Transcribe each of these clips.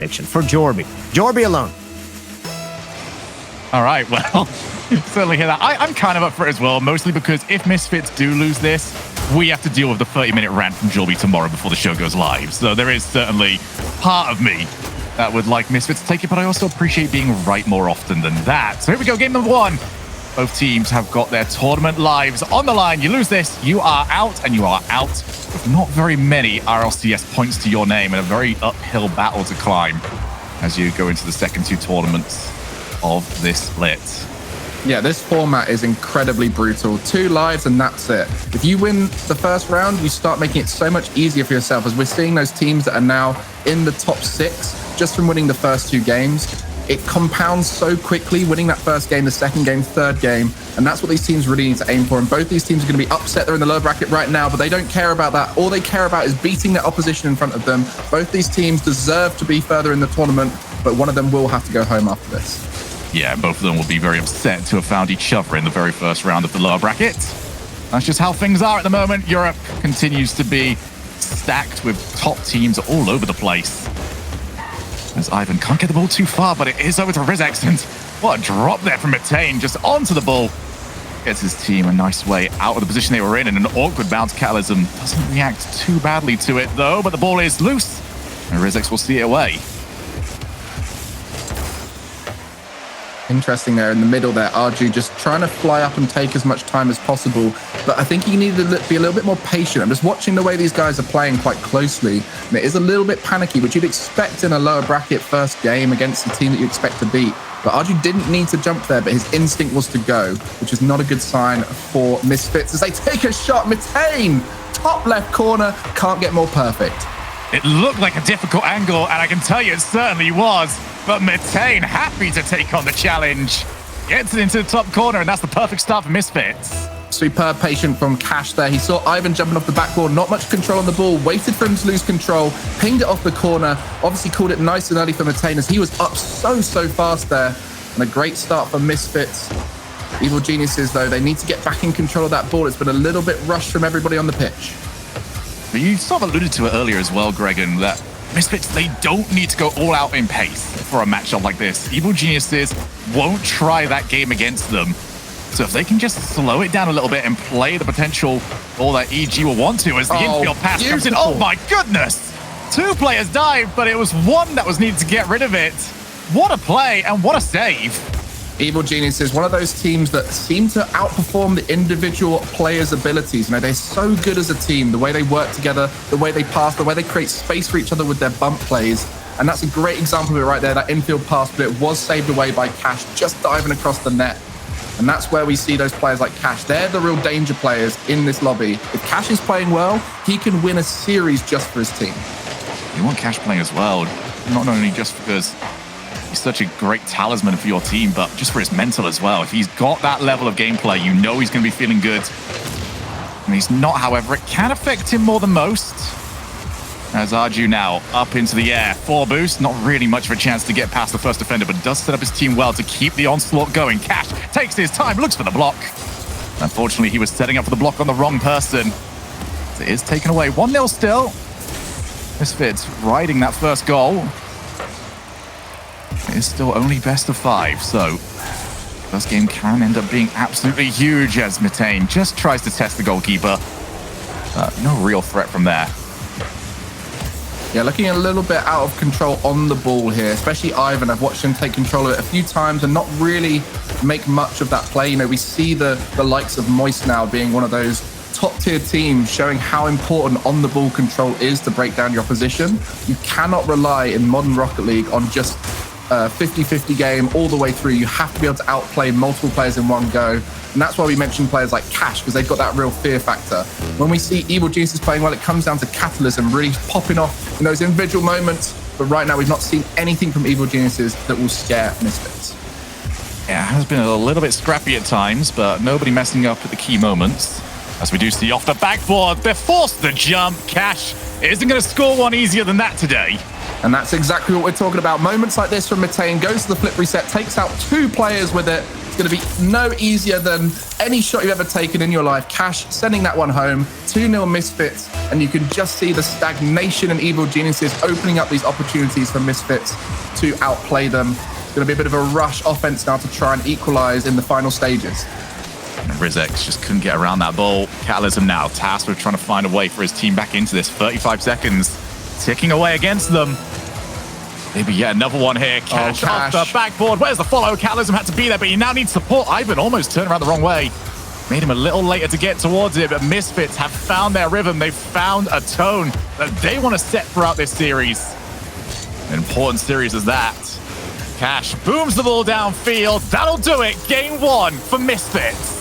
prediction for Jorby. Jorby alone. All right, well, certainly hear that. I'm kind of up for it as well, mostly because if Misfits do lose this, we have to deal with the 30-minute rant from Jorby tomorrow before the show goes live. So there is certainly part of me that would like Misfits to take it, but I also appreciate being right more often than that. So here we go, game number 1. Both teams have got their tournament lives on the line. You lose this, you are out, and you are out with not very many RLCS points to your name and a very uphill battle to climb as you go into the second 2 tournaments of this split. Yeah, this format is incredibly brutal. 2 lives and that's it. If you win the first round, you start making it so much easier for yourself, as we're seeing those teams that are now in the top 6 just from winning the first 2 games. It compounds so quickly, winning that first game, the second game, third game, and that's what these teams really need to aim for. And both these teams are going to be upset. They're in the lower bracket right now, but they don't care about that. All they care about is beating their opposition in front of them. Both these teams deserve to be further in the tournament, but one of them will have to go home after this. Yeah, both of them will be very upset to have found each other in the very first round of the lower bracket. That's just how things are at the moment. Europe continues to be stacked with top teams all over the place. As Ivan can't get the ball too far, but it is over to Rizek, and what a drop there from Metain, just onto the ball. Gets his team a nice way out of the position they were in, and an awkward bounce Catalysm doesn't react too badly to it though, but the ball is loose, and Rizek will see it away. Interesting there in the middle there, Arju just trying to fly up and take as much time as possible, but I think he needed to be a little bit more patient. I'm just watching the way these guys are playing quite closely, and it is a little bit panicky, which you'd expect in a lower bracket first game against the team that you expect to beat. But Arju didn't need to jump there, but his instinct was to go, which is not a good sign for Misfits as they take a shot. Metain, top left corner, can't get more perfect. It looked like a difficult angle, and I can tell you it certainly was. But Metain happy to take on the challenge. Gets it into the top corner, and that's the perfect start for Misfits. Superb patient from Cash there. He saw Ivan jumping off the backboard, not much control on the ball, waited for him to lose control, pinged it off the corner, obviously called it nice and early for Metain as he was up so fast there. And a great start for Misfits. Evil Geniuses, though, they need to get back in control of that ball. It's been a little bit rushed from everybody on the pitch. But you sort of alluded to it earlier as well, Gregan, that Misfits, they don't need to go all out in pace for a matchup like this. Evil Geniuses won't try that game against them. So if they can just slow it down a little bit and play the potential ball that EG will want to as the infield pass comes in. Oh my goodness! 2 players died, but it was 1 that was needed to get rid of it. What a play and what a save. Evil Genius is one of those teams that seem to outperform the individual players' abilities. You know, they're so good as a team, the way they work together, the way they pass, the way they create space for each other with their bump plays. And that's a great example of it right there, that infield pass, but it was saved away by Cash, just diving across the net. And that's where we see those players like Cash. They're the real danger players in this lobby. If Cash is playing well, he can win a series just for his team. You want Cash playing as well, not only just because he's such a great talisman for your team, but just for his mental as well. If he's got that level of gameplay, you know he's going to be feeling good. And he's not, however. It can affect him more than most. As Arju now up into the air. 4 boost, not really much of a chance to get past the first defender, but does set up his team well to keep the onslaught going. Cash takes his time, looks for the block. Unfortunately, he was setting up for the block on the wrong person. It is taken away. 1-0 still. Misfits riding that first goal. It is still only best of 5, so first game can end up being absolutely huge as Metain just tries to test the goalkeeper. No real threat from there. Yeah, looking a little bit out of control on the ball here, especially Ivan. I've watched him take control of it a few times and not really make much of that play. You know, we see the likes of Moist now being one of those top-tier teams, showing how important on-the-ball control is to break down your opposition. You cannot rely in modern Rocket League on just a 50-50 game all the way through. You have to be able to outplay multiple players in one go. And that's why we mentioned players like Cash, because they've got that real fear factor. When we see Evil Geniuses playing well, it comes down to Catalysm really popping off in those individual moments. But right now, we've not seen anything from Evil Geniuses that will scare Misfits. Yeah, it has been a little bit scrappy at times, but nobody messing up at the key moments. As we do see off the backboard, they're forced the jump. Cash isn't going to score one easier than that today. And that's exactly what we're talking about. Moments like this from Metain, goes to the flip reset, takes out 2 players with it. It's going to be no easier than any shot you've ever taken in your life. Cash sending that one home, 2-0 Misfits, and you can just see the stagnation and Evil Geniuses opening up these opportunities for Misfits to outplay them. It's going to be a bit of a rush offense now to try and equalize in the final stages. And Rizek just couldn't get around that ball. Catalysm now tasked with trying to find a way for his team back into this. 35 seconds ticking away against them. Maybe yet another one here. Cash off the backboard. Where's the follow? Catalysm had to be there, but he now needs support. Ivan almost turned around the wrong way. Made him a little later to get towards it, but Misfits have found their rhythm. They've found a tone that they want to set throughout this series. An important series as that. Cash booms the ball downfield. That'll do it. Game 1 for Misfits.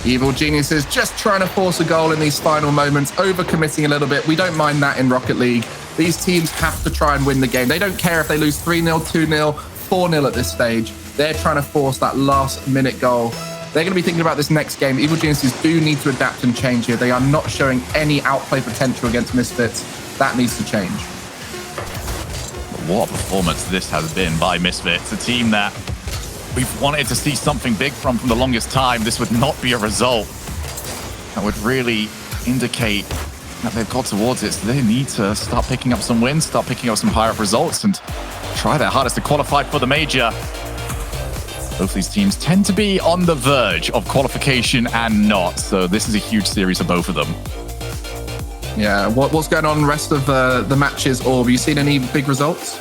Evil Geniuses just trying to force a goal in these final moments, overcommitting a little bit. We don't mind that in Rocket League. These teams have to try and win the game. They don't care if they lose 3-0, 2-0, 4-0 at this stage. They're trying to force that last-minute goal. They're going to be thinking about this next game. Evil Geniuses do need to adapt and change here. They are not showing any outplay potential against Misfits. That needs to change. What a performance this has been by Misfits, a team that we've wanted to see something big from the longest time. This would not be a result that would really indicate that they've got towards it. So they need to start picking up some wins, start picking up some higher up results, and try their hardest to qualify for the major. Both these teams tend to be on the verge of qualification and not. So this is a huge series for both of them. Yeah, what's going on the rest of the matches, or have you seen any big results?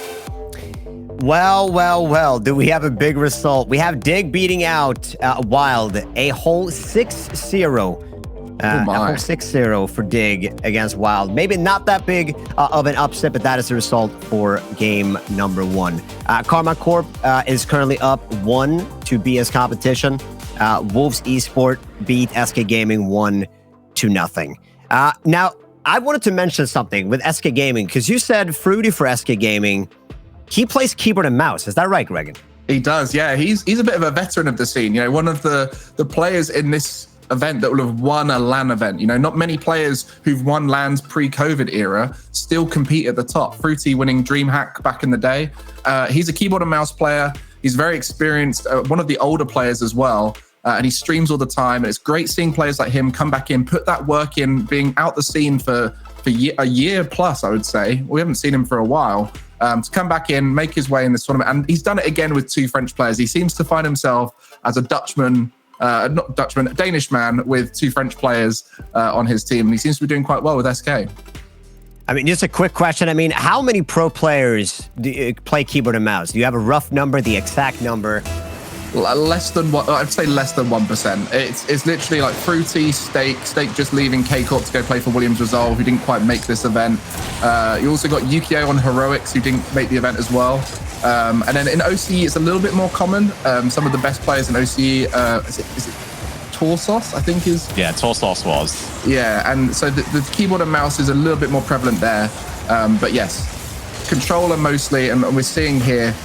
Well. Do we have a big result? We have Dig beating out Wild, a whole 6-0. A whole 6-0 for Dig against Wild. Maybe not that big of an upset, but that is the result for game number 1. Karma Corp is currently up 1 to BS competition. Wolves Esport beat SK Gaming 1-0. Now, I wanted to mention something with SK Gaming, because you said Fruity for SK Gaming. He plays keyboard and mouse. Is that right, Gregan? He does, yeah. He's a bit of a veteran of the scene. You know, one of the players in this event that will have won a LAN event. You know, not many players who've won LANs pre-COVID era still compete at the top. Fruity winning DreamHack back in the day. He's a keyboard and mouse player. He's very experienced, one of the older players as well. And he streams all the time. And it's great seeing players like him come back in, put that work in, being out the scene for a year plus, I would say. We haven't seen him for a while. To come back in, make his way in this tournament. And he's done it again with 2 French players. He seems to find himself as a Danish man with 2 French players on his team. And he seems to be doing quite well with SK. I mean, just a quick question. I mean, how many pro players do you play keyboard and mouse? Do you have a rough number, the exact number? Less than one. I'd say less than 1%. It's literally like Fruity, Stake just leaving K-Corp to go play for Williams Resolve, who didn't quite make this event. You also got Yukio on Heroics, who didn't make the event as well. And then in OCE, it's a little bit more common. Some of the best players in OCE, is it Torsos, I think is? Yeah, Torsos was. Yeah, and so the keyboard and mouse is a little bit more prevalent there. But yes, controller mostly, and we're seeing here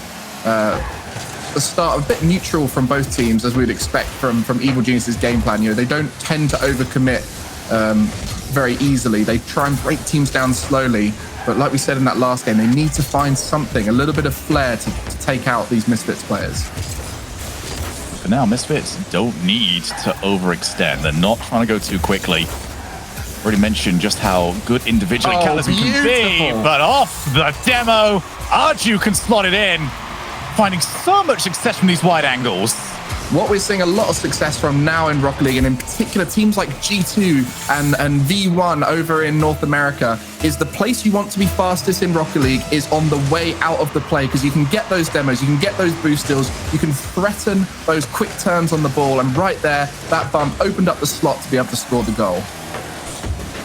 the start a bit neutral from both teams, as we'd expect from Evil Genius's game plan. You know, they don't tend to overcommit very easily. They try and break teams down slowly. But like we said in that last game, they need to find something, a little bit of flair to take out these Misfits players. For now, Misfits don't need to overextend. They're not trying to go too quickly. Already mentioned just how good individually Catalysm can be, but off the demo, Arju can slot it in, finding so much success from these wide angles. What we're seeing a lot of success from now in Rocket League, and in particular teams like G2 and V1 over in North America, is the place you want to be fastest in Rocket League is on the way out of the play, because you can get those demos, you can get those boost steals, you can threaten those quick turns on the ball, and right there, that bump opened up the slot to be able to score the goal.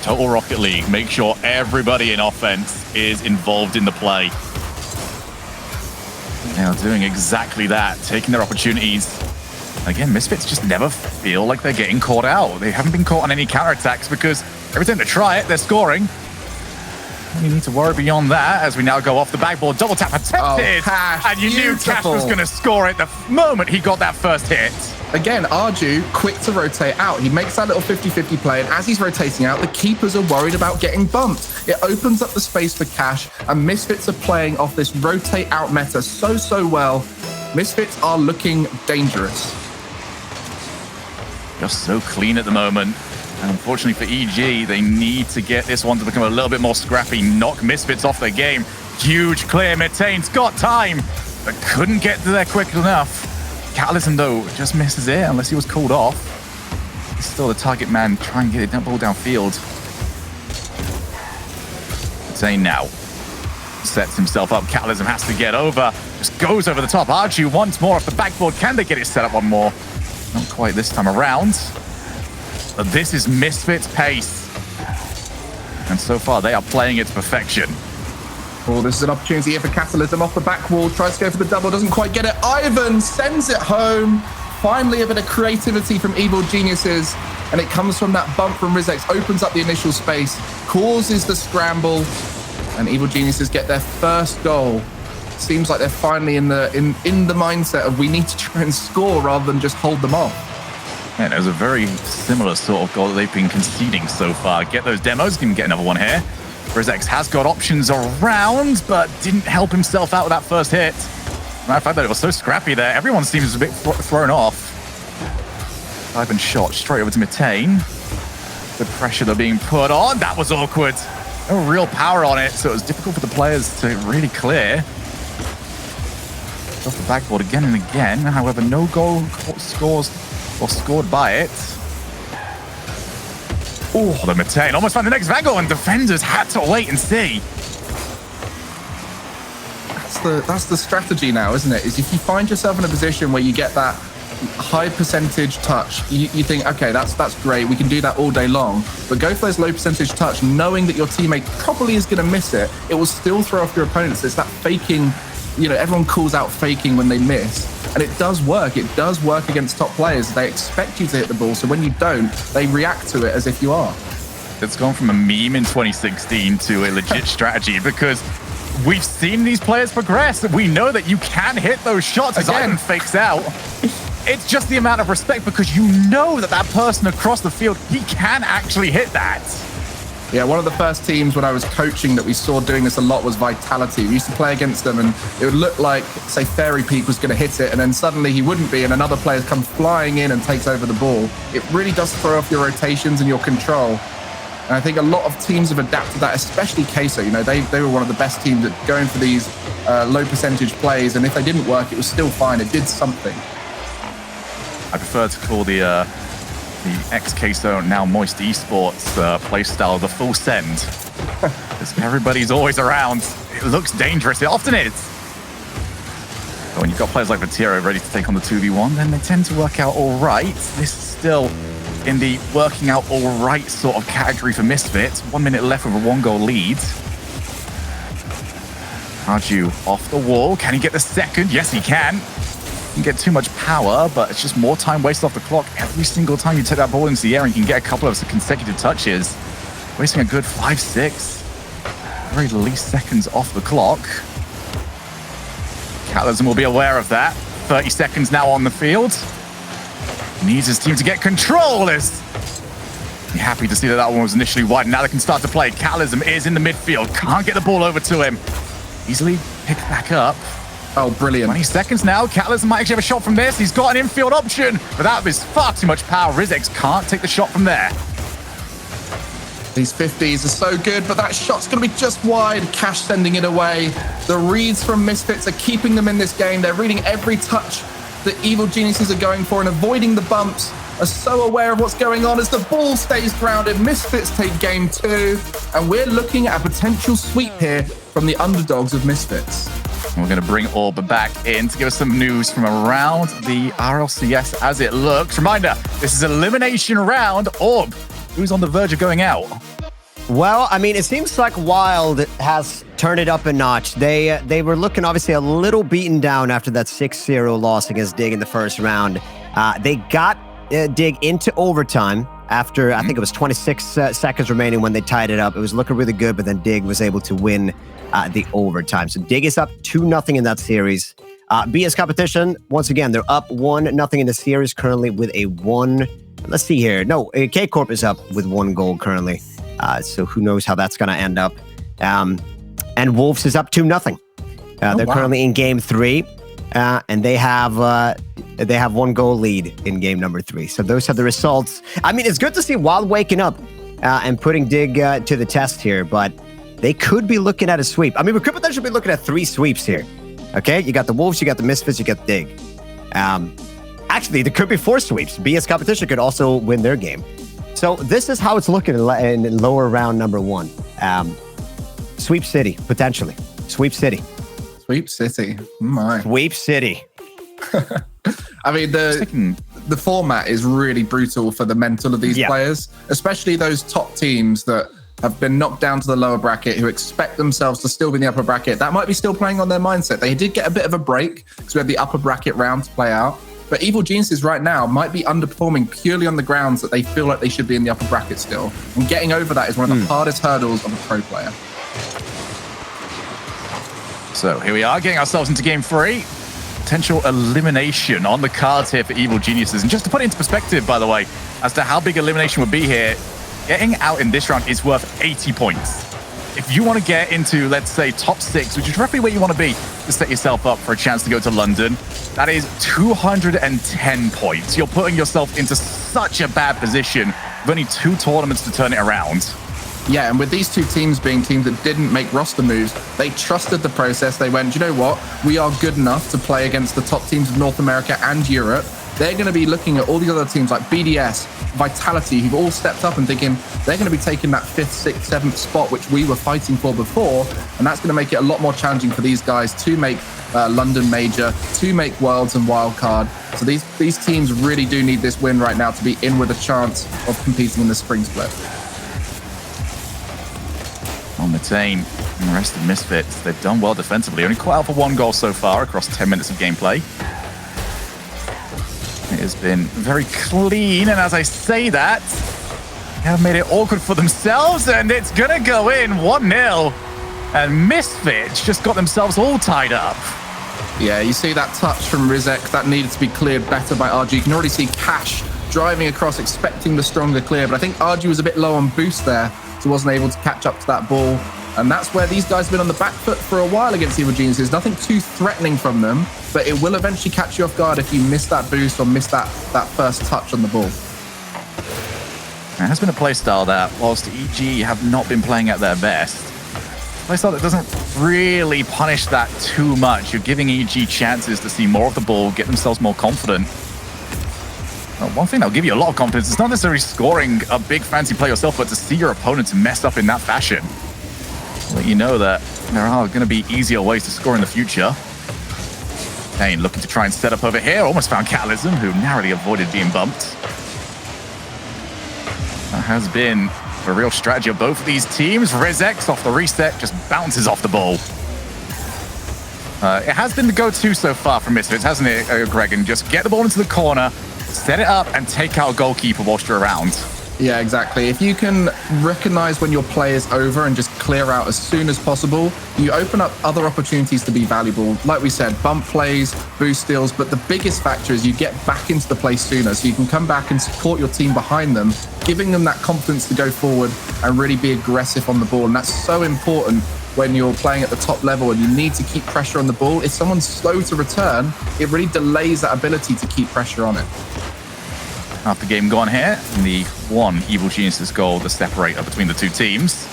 Total Rocket League, make sure everybody in offense is involved in the play. Now doing exactly that, taking their opportunities. Again, Misfits just never feel like they're getting caught out. They haven't been caught on any counterattacks because every time they try it, they're scoring. We need to worry beyond that as we now go off the backboard. Double tap attempted. Cash, and you knew Cash was going to score it the moment he got that first hit. Again, Arju quick to rotate out. He makes that little 50-50 play, and as he's rotating out, the keepers are worried about getting bumped. It opens up the space for Cash, and Misfits are playing off this rotate out meta so well. Misfits are looking dangerous. Just so clean at the moment. And unfortunately for EG, they need to get this one to become a little bit more scrappy, knock Misfits off their game. Huge clear, Metane's got time, but couldn't get there quick enough. Catalysm, though, just misses it unless he was called off. He's still the target man, trying to get that ball downfield. Metane now sets himself up. Catalysm has to get over, just goes over the top. Arju once more off the backboard. Can they get it set up one more? Not quite this time around. But this is Misfits' pace. And so far, they are playing it to perfection. Oh, this is an opportunity here for Catalysm off the back wall. Tries to go for the double, doesn't quite get it. Ivan sends it home. Finally, a bit of creativity from Evil Geniuses. And it comes from that bump from Rizex. Opens up the initial space, causes the scramble. And Evil Geniuses get their first goal. Seems like they're finally in the mindset of we need to try and score rather than just hold them off. Man, it was a very similar sort of goal that they've been conceding so far. Get those demos, can get another one here. Rizex has got options around, but didn't help himself out with that first hit. Matter of fact, that it was so scrappy there. Everyone seems a bit thrown off. Ivan shot straight over to Metane. The pressure they're being put on. That was awkward. No real power on it, so it was difficult for the players to really clear. Off the backboard again and again. However, no goal scores or scored by it. Oh, the Metane almost found the next Vanguard, and defenders had to wait and see. That's the strategy now, isn't it? Is if you find yourself in a position where you get that high percentage touch, you think, okay, that's great, we can do that all day long, but go for those low percentage touch, knowing that your teammate probably is going to miss it. It will still throw off your opponents. It's that faking, you know, everyone calls out faking when they miss, and it does work. It does work against top players. They expect you to hit the ball, so when you don't, they react to it as if you are. It's gone from a meme in 2016 to a legit strategy, because we've seen these players progress. We know that you can hit those shots as Ivan fakes out. It's just the amount of respect, because you know that that person across the field, he can actually hit that. Yeah, one of the first teams when I was coaching that we saw doing this a lot was Vitality. We used to play against them, and it would look like, say, Fairy Peak was going to hit it, and then suddenly he wouldn't be, and another player comes flying in and takes over the ball. It really does throw off your rotations and your control. And I think a lot of teams have adapted that, especially Queso. You know, they were one of the best teams at going for these low percentage plays, and if they didn't work, it was still fine. It did something. I prefer to call the ex-Queso, now Moist Esports playstyle the full send. Because everybody's always around. It looks dangerous. It often is. But when you've got players like Vatiro ready to take on the 2v1, then they tend to work out all right. This is still in the working out all right sort of category for Misfits. 1 minute left with a 1-goal lead. Arju off the wall. Can he get the second? Yes, he can. Can get too much power, but it's just more time wasted off the clock. Every single time you take that ball into the air and you can get a couple of consecutive touches, wasting a good 5-6, very least seconds off the clock. Catalysm will be aware of that. 30 seconds now on the field. Needs his team to get control. Be happy to see that one was initially wide. Now they can start to play. Catalysm is in the midfield. Can't get the ball over to him. Easily picked back up. Oh, brilliant. 20 seconds now. Catalysm might actually have a shot from this. He's got an infield option, but that is far too much power. Rizex can't take the shot from there. These 50s are so good, but that shot's going to be just wide. Cash sending it away. The reads from Misfits are keeping them in this game. They're reading every touch that Evil Geniuses are going for and avoiding the bumps. Are so aware of what's going on as the ball stays grounded. Misfits take game 2, and we're looking at a potential sweep here from the underdogs of Misfits. We're going to bring Orb back in to give us some news from around the RLCS as it looks. Reminder, this is elimination round. Orb, who's on the verge of going out? Well, I mean, it seems like Wild has turned it up a notch. They were looking obviously a little beaten down after that 6-0 loss against Dig in the first round. They got Dig into overtime after, I think it was 26 seconds remaining when they tied it up. It was looking really good, but then Dig was able to win the overtime. So Dig is up 2-0 in that series. BS Competition, once again, they're up 1-0 in the series currently with a 1. Let's see here. No, K-Corp is up with 1 goal currently. So who knows how that's going to end up. And Wolves is up 2-0. They're currently in game 3. and they have 1 goal lead in game number 3. So those are the results. I mean, it's good to see Wild waking up and putting Dig to the test here, but they could be looking at a sweep. I mean, we could potentially be looking at 3 sweeps here. Okay, you got the Wolves, you got the Misfits, you got Dig. Actually, there could be 4 sweeps. BS Competition could also win their game. So this is how it's looking in lower round number 1. Sweep City, potentially. Sweep City. Sweep City. My. Sweep City. I mean, the format is really brutal for the mental of these players, especially those top teams that have been knocked down to the lower bracket, who expect themselves to still be in the upper bracket. That might be still playing on their mindset. They did get a bit of a break because we had the upper bracket round to play out. But Evil Geniuses right now might be underperforming purely on the grounds that they feel like they should be in the upper bracket still. And getting over that is one of the hardest hurdles of a pro player. So here we are, getting ourselves into game 3. Potential elimination on the cards here for Evil Geniuses. And just to put it into perspective, by the way, as to how big elimination would be here, getting out in this round is worth 80 points. If you want to get into, let's say, top 6, which is roughly where you want to be to set yourself up for a chance to go to London, that is 210 points. You're putting yourself into such a bad position with only 2 tournaments to turn it around. Yeah, and with these 2 teams being teams that didn't make roster moves, they trusted the process. They went, you know what? We are good enough to play against the top teams of North America and Europe. They're going to be looking at all these other teams like BDS, Vitality, who've all stepped up and thinking they're going to be taking that 5th, 6th, 7th spot, which we were fighting for before. And that's going to make it a lot more challenging for these guys to make London Major, to make Worlds and Wildcard. So these teams really do need this win right now to be in with a chance of competing in the spring split. On Matane and the rest of Misfits, they've done well defensively. Only caught out for 1 goal so far across 10 minutes of gameplay. It has been very clean, and as I say that, they have made it awkward for themselves, and it's gonna go in 1-0. And Misfits just got themselves all tied up. Yeah, you see that touch from Rizek, that needed to be cleared better by RG. You can already see Cash driving across, expecting the stronger clear, but I think RG was a bit low on boost there, so wasn't able to catch up to that ball. And that's where these guys have been on the back foot for a while against Evil Geniuses. Nothing too threatening from them, but it will eventually catch you off guard if you miss that boost or miss that first touch on the ball. There has been a playstyle that, whilst EG have not been playing at their best, playstyle that doesn't really punish that too much. You're giving EG chances to see more of the ball, get themselves more confident. Well, one thing that'll give you a lot of confidence is not necessarily scoring a big fancy play yourself, but to see your opponents mess up in that fashion. Let you know that there are going to be easier ways to score in the future. Kane looking to try and set up over here. Almost found Catalysm, who narrowly avoided being bumped. That has been a real strategy of both of these teams. Rizex off the reset just bounces off the ball. It has been the go-to so far from Misfits, hasn't it, Greg? And just get the ball into the corner, set it up, and take out a goalkeeper whilst you're around. Yeah, exactly. If you can recognize when your play is over and just clear out as soon as possible, you open up other opportunities to be valuable. Like we said, bump plays, boost steals, but the biggest factor is you get back into the play sooner, so you can come back and support your team behind them, giving them that confidence to go forward and really be aggressive on the ball. And that's so important when you're playing at the top level and you need to keep pressure on the ball. If someone's slow to return, it really delays that ability to keep pressure on it. Half the game gone here, and the 1 Evil Geniuses goal, the separator between the 2 teams.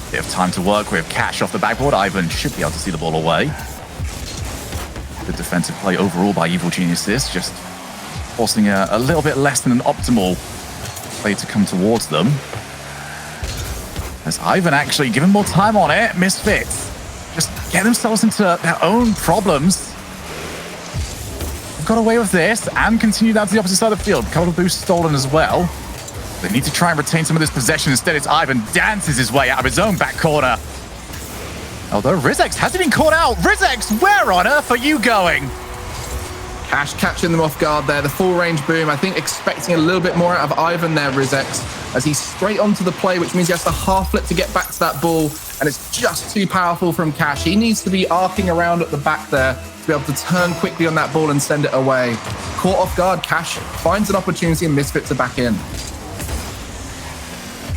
Bit of time to work with Cash off the backboard. Ivan should be able to see the ball away. Good defensive play overall by Evil Geniuses, just forcing a little bit less than an optimal play to come towards them. As Ivan actually given more time on it, Misfits just get themselves into their own problems. Got away with this and continue down to the opposite side of the field. A couple of boosts stolen as well. They need to try and retain some of this possession. Instead, it's Ivan dances his way out of his own back corner. Although Rizex hasn't been caught out. Rizex, where on earth are you going? Cash catching them off guard there. The full range boom. I think expecting a little bit more out of Ivan there, Rizex, as he's straight onto the play, which means he has to half flip to get back to that ball. And it's just too powerful from Cash. He needs to be arcing around at the back there to be able to turn quickly on that ball and send it away. Caught off guard, Cash finds an opportunity and Misfits are back in.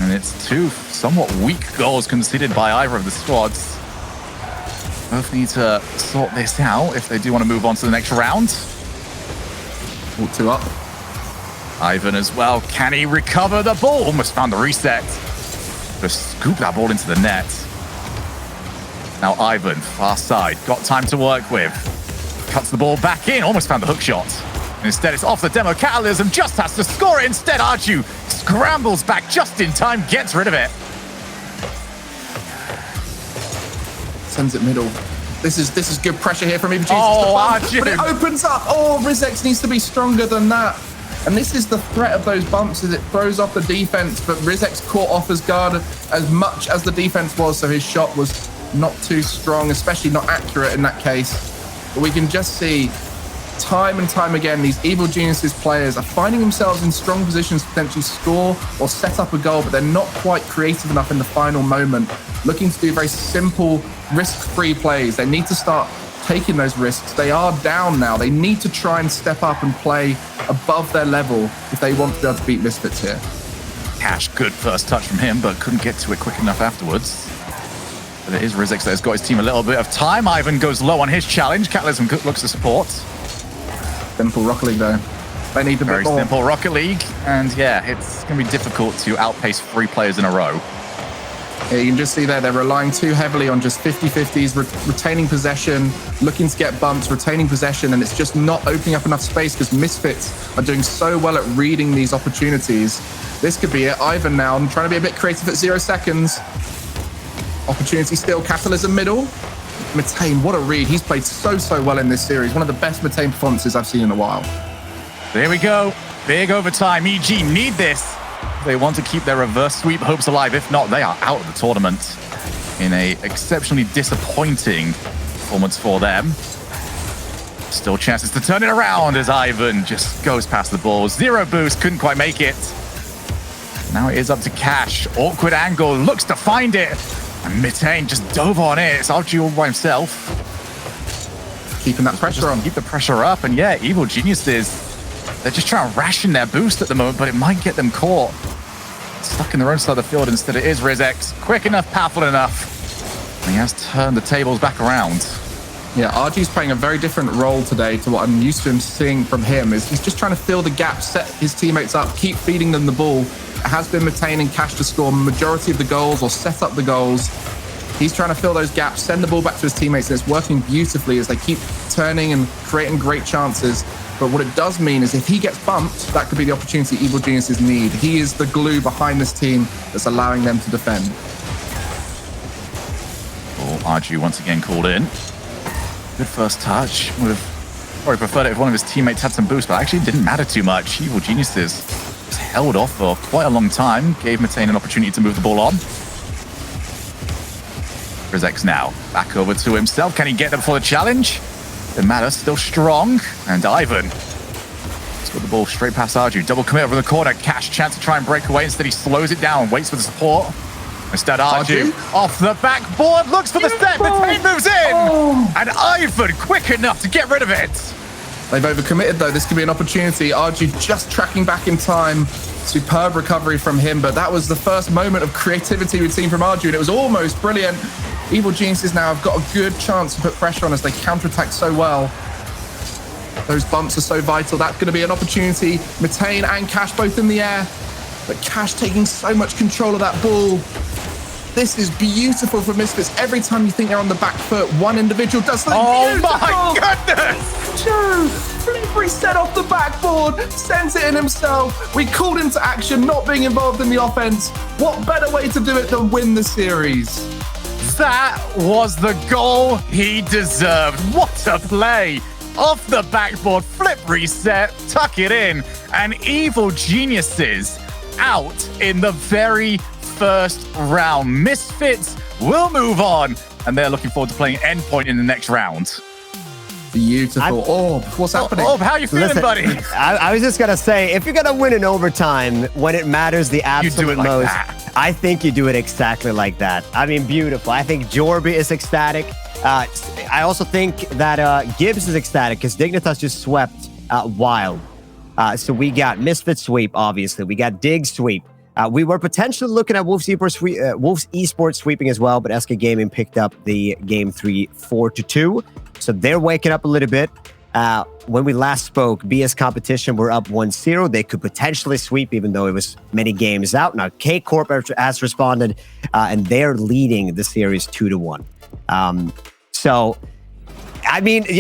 And it's 2 somewhat weak goals conceded by either of the squads. Both need to sort this out if they do want to move on to the next round. All 2 up. Ivan as well. Can he recover the ball? Almost found the reset. Just scoop that ball into the net. Now Ivan, far side. Got time to work with. Cuts the ball back in. Almost found the hook shot. Instead, it's off the demo. Catalysm just has to score it. Instead, Arju scrambles back just in time. Gets rid of it. Sends it middle. This is good pressure here from Evil Geniuses. Oh, Arju. But it opens up. Oh, Rizek needs to be stronger than that. And this is the threat of those bumps, as it throws off the defense, but Rizek's caught off his guard as much as the defense was, so his shot was not too strong, especially not accurate in that case. But we can just see time and time again, these Evil Geniuses players are finding themselves in strong positions to potentially score or set up a goal, but they're not quite creative enough in the final moment, looking to do very simple, risk-free plays. They need to start taking those risks. They are down now. They need to try and step up and play above their level if they want to be able to beat Misfits here. Cash, good first touch from him, but couldn't get to it quick enough afterwards. But it is Rizek that has got his team a little bit of time. Ivan goes low on his challenge. Catalysm looks to support. Simple Rocket League, though. They need the very bit more. Simple Rocket League. And yeah, it's going to be difficult to outpace 3 players in a row. Yeah, you can just see there, they're relying too heavily on just 50-50s, retaining possession, looking to get bumps, retaining possession, and it's just not opening up enough space because Misfits are doing so well at reading these opportunities. This could be it. Ivan now, I'm trying to be a bit creative at 0 seconds. Opportunity still, Catalysm middle. Matane, what a read. He's played so well in this series. One of the best Matane performances I've seen in a while. There we go. Big overtime. EG need this. They want to keep their reverse sweep hopes alive. If not, they are out of the tournament in a exceptionally disappointing performance for them. Still chances to turn it around as Ivan just goes past the ball. 0 boost, couldn't quite make it. Now it is up to Cash. Awkward angle, looks to find it. And Mitane just dove on it. It's Archie all by himself. Keeping that pressure on. Keep the pressure up. And yeah, Evil Geniuses, they're just trying to ration their boost at the moment, but it might get them caught. Stuck in their own side of the field. Instead, it is Rizek. Quick enough, powerful enough. And he has turned the tables back around. Yeah, RG's playing a very different role today to what I'm used to him seeing from him. Is he's just trying to fill the gap, set his teammates up, keep feeding them the ball. It has been Matane and Cash to score majority of the goals or set up the goals. He's trying to fill those gaps, send the ball back to his teammates, and it's working beautifully as they keep turning and creating great chances. But what it does mean is if he gets bumped, that could be the opportunity Evil Geniuses need. He is the glue behind this team that's allowing them to defend. Oh, RG once again called in. Good first touch. Would have probably preferred it if one of his teammates had some boost, but actually didn't matter too much. Evil Geniuses was held off for quite a long time, gave Matane an opportunity to move the ball on. Rizek's now back over to himself. Can he get them for the challenge? Doesn't matter, still strong. And Ivan has got the ball straight past Arju. Double commit over the corner. Cash chance to try and break away. Instead, he slows it down, waits for the support. Instead, Arju off the backboard, looks for the step. Matane moves in. And Ivan quick enough to get rid of it. They've overcommitted, though. This could be an opportunity. Arju just tracking back in time. Superb recovery from him, but that was the first moment of creativity we've seen from Arju, and it was almost brilliant. Evil Geniuses now have got a good chance to put pressure on as they counterattack so well. Those bumps are so vital. That's going to be an opportunity. Matane and Cash both in the air, but Cash taking so much control of that ball. This is beautiful for Misfits. Every time you think they're on the back foot, one individual does something beautiful. Oh my goodness! Joe, flip reset off the backboard, sends it in himself. We called him to action, not being involved in the offense. What better way to do it than win the series? That was the goal he deserved. What a play! Off the backboard, flip reset, tuck it in, and Evil Geniuses out in the very first round. Misfits will move on, and they're looking forward to playing Endpoint in the next round. Beautiful. Orb, what's happening? Orb, how you feeling, Listen, buddy? I was just going to say, if you're going to win in overtime when it matters the absolute do it like most, that. I think you do it exactly like that. I mean, beautiful. I think Jorby is ecstatic. I also think that Gibbs is ecstatic because Dignitas just swept Wild. So we got Misfit sweep, obviously. We got Dig sweep. We were potentially looking at Wolves Esports sweeping as well, but SK Gaming picked up the game 3 4-2. So they're waking up a little bit. When we last spoke, BS Competition were up 1-0. They could potentially sweep, even though it was many games out. Now, K-Corp has responded, and they're leading the series 2-1. So, I mean, yeah,